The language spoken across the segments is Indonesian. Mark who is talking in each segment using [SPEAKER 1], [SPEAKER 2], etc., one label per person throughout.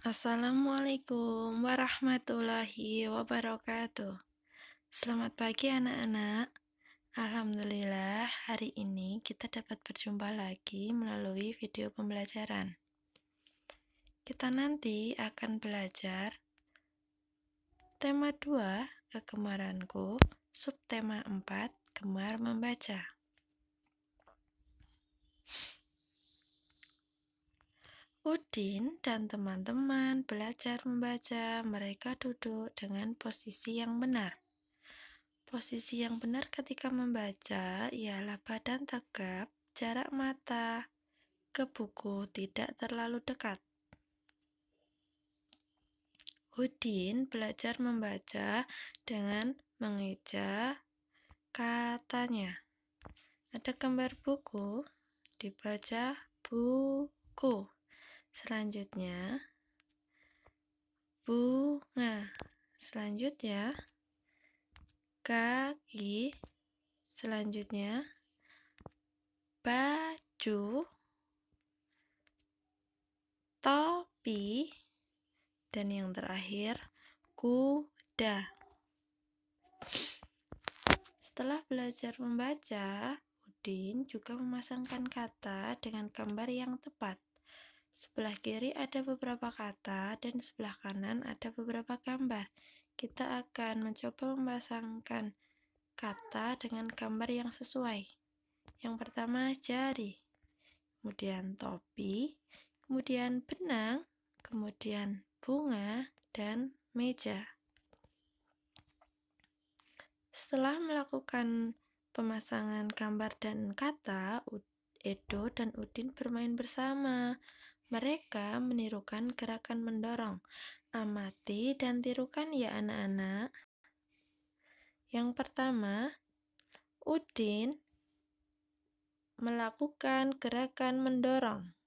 [SPEAKER 1] Assalamualaikum warahmatullahi wabarakatuh. Selamat pagi anak-anak. Alhamdulillah, hari ini kita dapat berjumpa lagi melalui video pembelajaran. Kita nanti akan belajar tema 2, kegemaranku, subtema 4, gemar membaca. Udin dan teman-teman belajar membaca. Mereka duduk dengan posisi yang benar. Posisi yang benar ketika membaca ialah badan tegap, jarak mata ke buku tidak terlalu dekat. Udin belajar membaca dengan mengeja katanya. Ada gambar buku, dibaca buku. Selanjutnya, bunga. Selanjutnya, kaki. Selanjutnya, baju, topi, dan yang terakhir, kuda. Setelah belajar membaca, Udin juga memasangkan kata dengan gambar yang tepat. Sebelah kiri ada beberapa kata dan sebelah kanan ada beberapa gambar. Kita akan mencoba memasangkan kata dengan gambar yang sesuai. Yang pertama jari, kemudian topi, kemudian benang, kemudian bunga, dan meja. Setelah melakukan pemasangan gambar dan kata, Edo dan Udin bermain bersama. Mereka menirukan gerakan mendorong. Amati dan tirukan ya anak-anak. Yang pertama, Udin melakukan gerakan mendorong.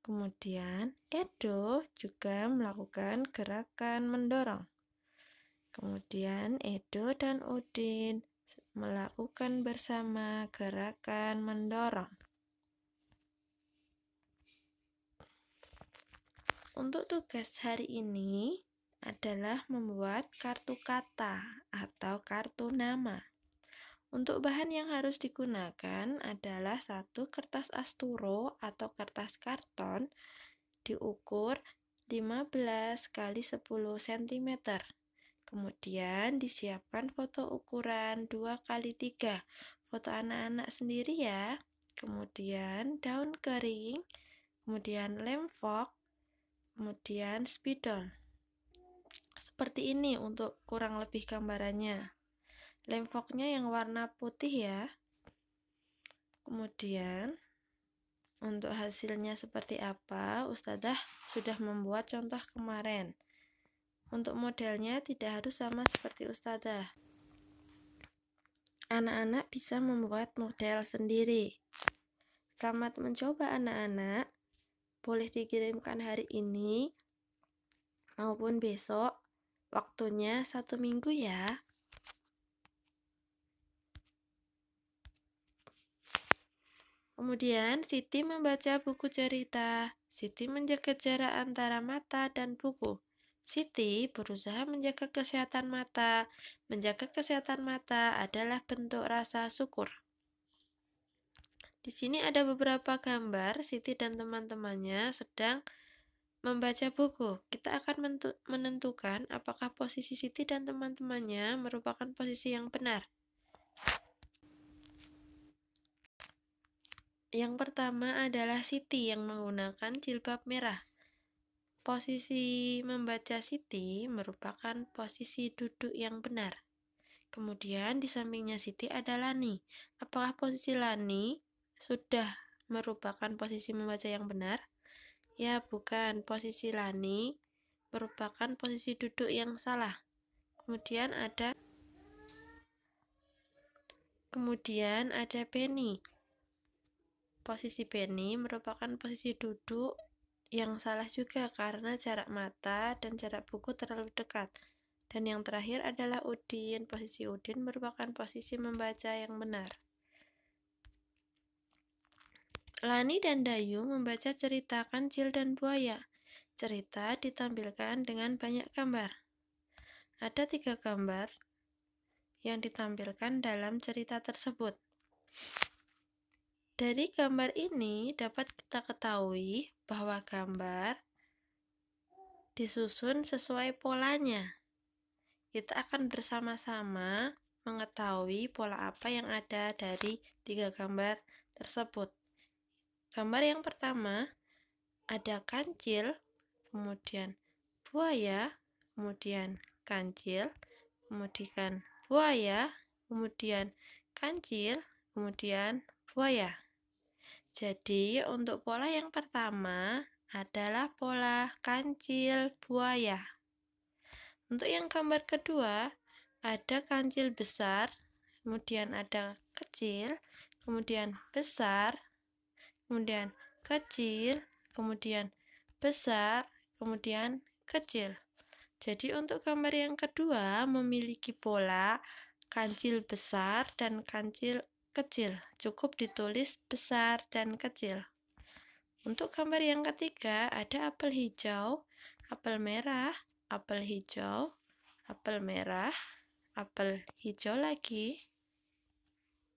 [SPEAKER 1] Kemudian Edo juga melakukan gerakan mendorong. Kemudian Edo dan Udin melakukan bersama gerakan mendorong. Untuk tugas hari ini adalah membuat kartu kata atau kartu nama. Untuk bahan yang harus digunakan adalah satu kertas asturo atau kertas karton diukur 15 x 10 cm. Kemudian disiapkan foto ukuran 2 x 3. Foto anak-anak sendiri ya. Kemudian daun kering, kemudian lem fox, kemudian spidol. Seperti ini untuk kurang lebih gambarannya. Lem foxnya yang warna putih ya. Kemudian untuk hasilnya seperti apa, Ustadzah sudah membuat contoh kemarin. Untuk modelnya tidak harus sama seperti Ustadzah. Anak-anak bisa membuat model sendiri. Selamat mencoba anak-anak. Boleh dikirimkan hari ini maupun besok. Waktunya 1 minggu ya. Kemudian Siti membaca buku cerita. Siti menjaga jarak antara mata dan buku. Siti berusaha menjaga kesehatan mata. Menjaga kesehatan mata adalah bentuk rasa syukur. Di sini ada beberapa gambar Siti dan teman-temannya sedang membaca buku. Kita akan menentukan apakah posisi Siti dan teman-temannya merupakan posisi yang benar. Yang pertama adalah Siti yang menggunakan jilbab merah. Posisi membaca Siti merupakan posisi duduk yang benar. Kemudian di sampingnya Siti ada Lani. Apakah posisi Lani sudah merupakan posisi membaca yang benar? Ya, bukan. Posisi Lani merupakan posisi duduk yang salah. Kemudian ada Penny. Posisi Penny merupakan posisi duduk yang salah juga karena jarak mata dan jarak buku terlalu dekat. Dan yang terakhir adalah Udin. Posisi Udin merupakan posisi membaca yang benar. Lani dan Dayu membaca cerita Kancil dan Buaya. cerita ditampilkan dengan banyak gambar. Ada 3 gambar yang ditampilkan dalam cerita tersebut. Dari gambar ini dapat kita ketahui bahwa gambar disusun sesuai polanya. Kita akan bersama-sama mengetahui pola apa yang ada dari 3 gambar tersebut. Gambar yang pertama ada kancil, kemudian buaya, kemudian kancil, kemudian buaya, kemudian kancil, kemudian buaya. Jadi untuk pola yang pertama adalah pola kancil buaya. Untuk yang gambar kedua ada kancil besar, kemudian ada kecil, kemudian besar, kemudian kecil, kemudian besar, kemudian kecil. Jadi untuk gambar yang kedua memiliki pola kancil besar dan kancil kecil. Cukup ditulis besar dan kecil. Untuk gambar yang ketiga ada apel hijau, apel merah, apel hijau, apel merah, apel hijau lagi,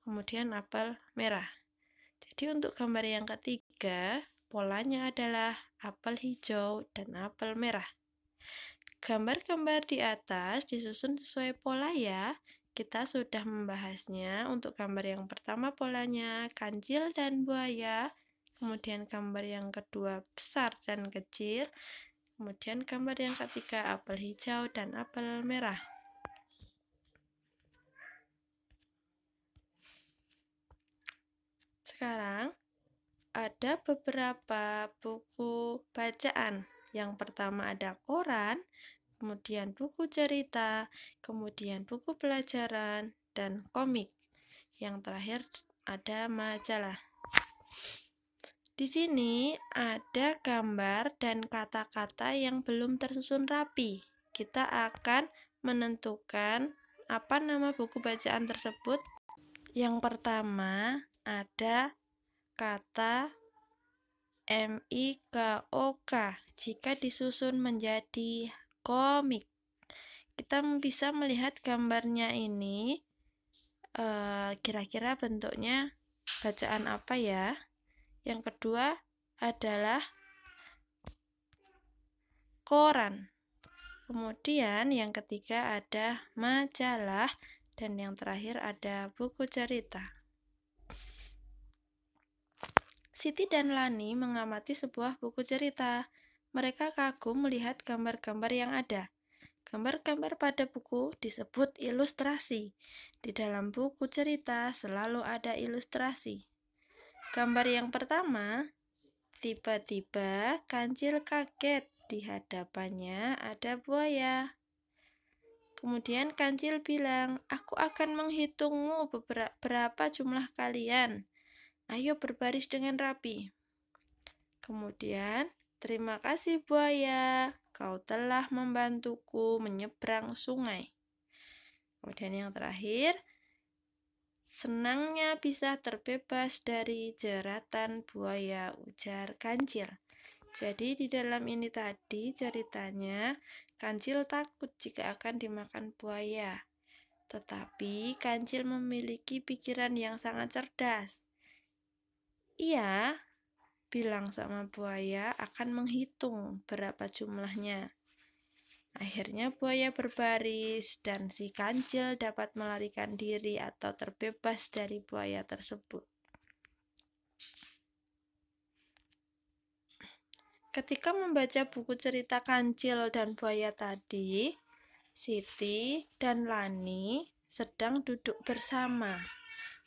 [SPEAKER 1] kemudian apel merah. Jadi untuk gambar yang ketiga, polanya adalah apel hijau dan apel merah. Gambar-gambar di atas disusun sesuai pola ya. Kita sudah membahasnya. Untuk gambar yang pertama polanya kancil dan buaya. Kemudian gambar yang kedua besar dan kecil. Kemudian gambar yang ketiga apel hijau dan apel merah. Sekarang ada beberapa buku bacaan. Yang pertama ada koran, kemudian buku cerita, kemudian buku pelajaran, dan komik. Yang terakhir ada majalah. Di sini ada gambar dan kata-kata yang belum tersusun rapi. Kita akan menentukan apa nama buku bacaan tersebut. Yang pertama ada kata MIKOK. Jika disusun menjadi komik, kita bisa melihat gambarnya ini. Kira-kira bentuknya bacaan apa ya? Yang kedua adalah koran. Kemudian yang ketiga ada majalah dan yang terakhir ada buku cerita. Siti dan Lani mengamati sebuah buku cerita. Mereka kagum melihat gambar-gambar yang ada. Gambar-gambar pada buku disebut ilustrasi. Di dalam buku cerita selalu ada ilustrasi. Gambar yang pertama, tiba-tiba kancil kaget. Di hadapannya ada buaya. Kemudian kancil bilang, "Aku akan menghitungmu berapa jumlah kalian. Ayo berbaris dengan rapi." Kemudian, "Terima kasih buaya, kau telah membantuku menyeberang sungai." Kemudian yang terakhir, "Senangnya bisa terbebas dari jeratan buaya," ujar kancil. Jadi di dalam ini tadi ceritanya kancil takut jika akan dimakan buaya. Tetapi kancil memiliki pikiran yang sangat cerdas. Ia bilang sama buaya akan menghitung berapa jumlahnya. Akhirnya buaya berbaris dan si kancil dapat melarikan diri atau terbebas dari buaya tersebut. Ketika membaca buku cerita kancil dan buaya tadi, Siti dan Lani sedang duduk bersama.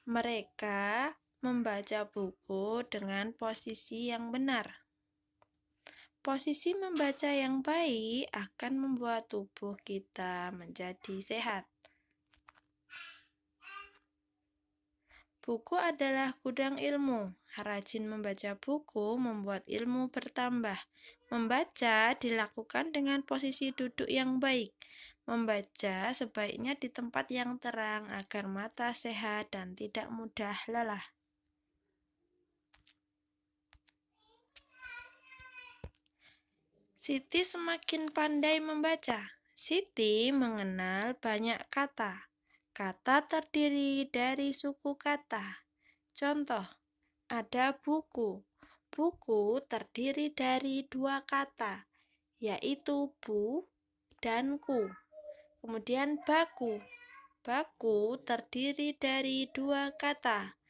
[SPEAKER 1] Mereka membaca buku dengan posisi yang benar. Posisi membaca yang baik akan membuat tubuh kita menjadi sehat. Buku adalah gudang ilmu. Rajin membaca buku membuat ilmu bertambah. Membaca dilakukan dengan posisi duduk yang baik. Membaca sebaiknya di tempat yang terang agar mata sehat dan tidak mudah lelah. Siti semakin pandai membaca. Siti mengenal banyak kata. Kata terdiri dari suku kata. Contoh, ada buku. Buku terdiri dari dua kata, yaitu bu dan ku. Kemudian baku. Baku terdiri dari dua kata,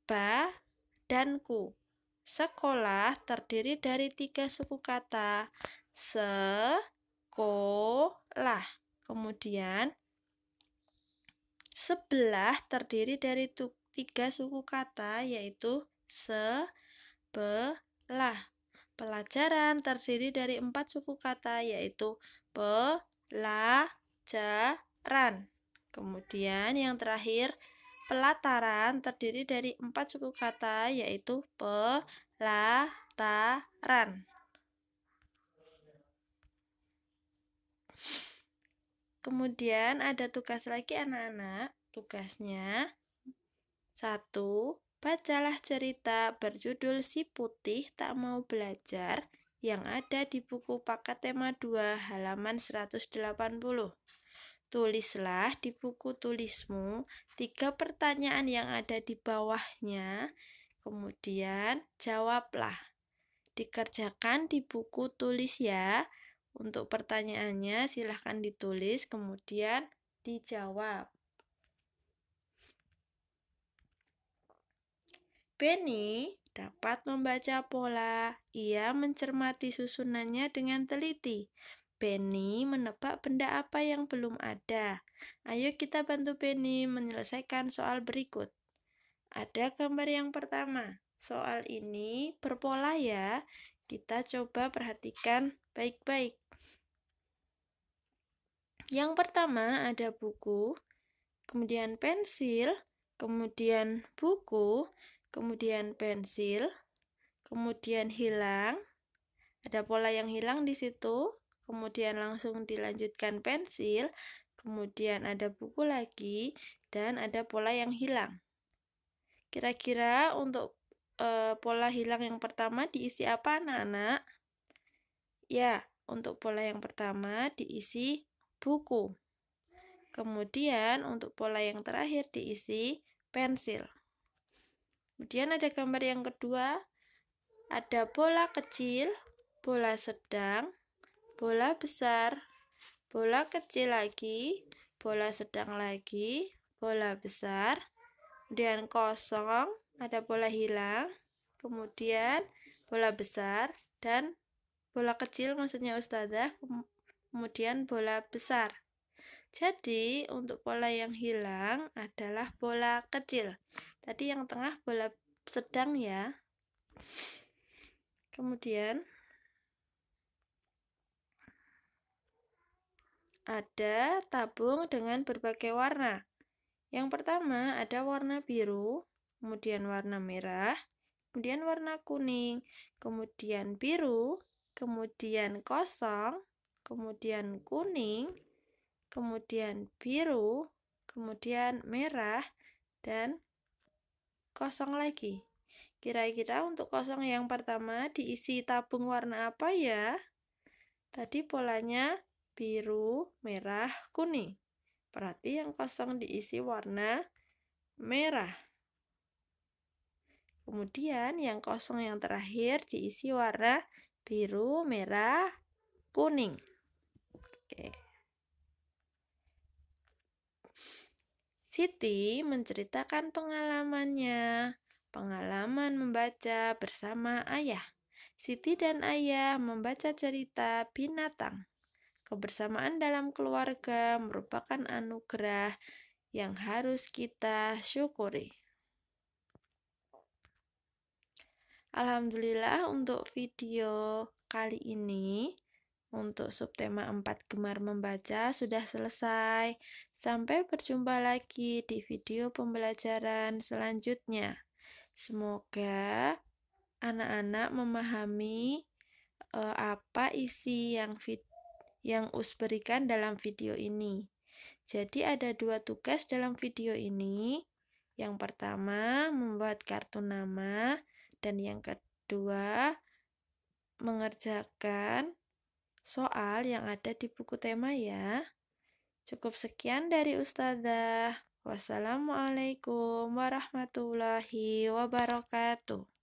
[SPEAKER 1] ba dan ku. Sekolah terdiri dari tiga suku kata, sekolah. Kemudian sebelah terdiri dari tiga suku kata, yaitu sebelah. Pelajaran terdiri dari 4 suku kata, yaitu pelajaran. Kemudian yang terakhir, pelataran terdiri dari 4 suku kata, yaitu pelataran. Kemudian ada tugas lagi anak-anak. Tugasnya 1. Bacalah cerita berjudul Si Putih Tak Mau Belajar yang ada di buku paket tema 2 halaman 180. Tulislah di buku tulismu 3 pertanyaan yang ada di bawahnya, kemudian jawablah. Dikerjakan di buku tulis ya. Untuk pertanyaannya silahkan ditulis, kemudian dijawab. Benny dapat membaca pola. Ia mencermati susunannya dengan teliti. Benny menebak benda apa yang belum ada. Ayo kita bantu Benny menyelesaikan soal berikut. Ada gambar yang pertama. Soal ini berpola ya. Kita coba perhatikan baik-baik. Yang pertama ada buku, kemudian pensil, kemudian buku, kemudian pensil, kemudian hilang. Ada pola yang hilang di situ, kemudian langsung dilanjutkan pensil, kemudian ada buku lagi, dan ada pola yang hilang. Kira-kira untuk pola hilang yang pertama diisi apa anak-anak? Ya, untuk pola yang pertama diisi buku. Kemudian untuk pola yang terakhir diisi pensil. Kemudian ada gambar yang kedua, ada bola kecil, bola sedang, bola besar, bola kecil lagi, bola sedang lagi, bola besar, kemudian kosong, ada bola hilang, kemudian bola besar, dan bola kecil maksudnya Ustazah, kemudian bola besar. Jadi untuk pola yang hilang adalah bola kecil. Tadi yang tengah bola sedang ya. Kemudian ada tabung dengan berbagai warna. Yang pertama ada warna biru, kemudian warna merah, kemudian warna kuning, kemudian biru, kemudian kosong, kemudian kuning, kemudian biru, kemudian merah, dan kosong lagi. Kira-kira untuk kosong yang pertama diisi tabung warna apa ya? Tadi polanya biru, merah, kuning. Berarti yang kosong diisi warna merah. Kemudian yang kosong yang terakhir diisi warna biru, merah, kuning. Oke. Siti menceritakan pengalamannya. Pengalaman membaca bersama ayah. Siti dan ayah membaca cerita binatang. Kebersamaan dalam keluarga merupakan anugerah yang harus kita syukuri. Alhamdulillah untuk video kali ini, untuk subtema 4 gemar membaca sudah selesai. Sampai berjumpa lagi di video pembelajaran selanjutnya. Semoga anak-anak memahami apa isi yang Us berikan dalam video ini. Jadi ada 2 tugas dalam video ini. Yang pertama membuat kartu nama, dan yang kedua mengerjakan soal yang ada di buku tema ya. Cukup sekian dari Ustazah. Wassalamualaikum warahmatullahi wabarakatuh.